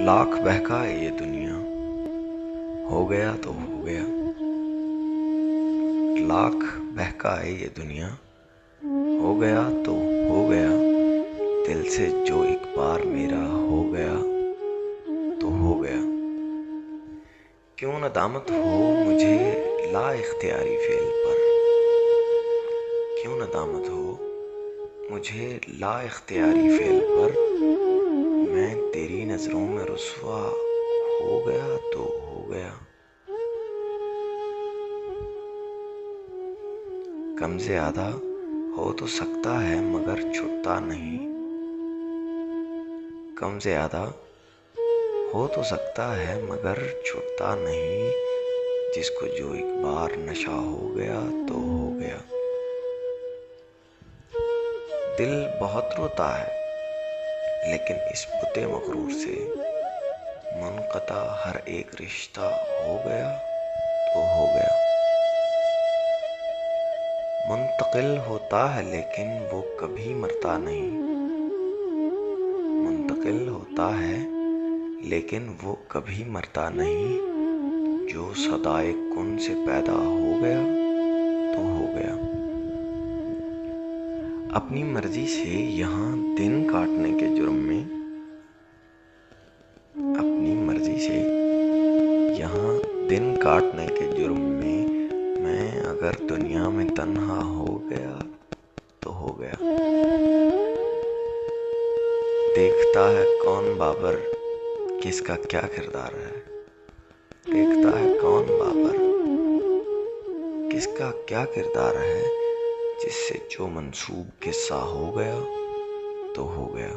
लाख बहकाए ये दुनिया, हो गया तो हो गया। लाख बहकाए ये दुनिया, हो गया तो हो गया। दिल से जो एक बार मेरा हो गया तो हो गया। क्यों नदामत हो मुझे ला इख्तियारी फेल पर, क्यों नदामत हो मुझे ला इख्तियारी फेल पर। मैं तेरी नजरों में रुस्वा हो गया तो हो गया। कम ज़्यादा हो तो सकता है मगर छुटता नहीं। कम ज़्यादा हो तो सकता है मगर छुटता नहीं। जिसको जो एक बार नशा हो गया तो हो गया। दिल बहुत रोता है लेकिन इस बुते मगरूर से मुनक़ता हर एक रिश्ता हो गया तो हो गया। मुंतकिल होता है लेकिन वो कभी मरता नहीं। मुंतकिल होता है लेकिन वो कभी मरता नहीं। जो सदाए कुन से पैदा हो गया तो हो गया। अपनी मर्जी से यहाँ दिन काटने के जुर्म में, अपनी मर्जी से यहाँ दिन काटने के जुर्म में मैं अगर दुनिया में तन्हा हो गया तो हो गया। देखता है कौन बाबर किसका क्या किरदार है। देखता है कौन बाबर किसका क्या किरदार है। जिससे जो मंसूब किस्सा हो गया तो हो गया।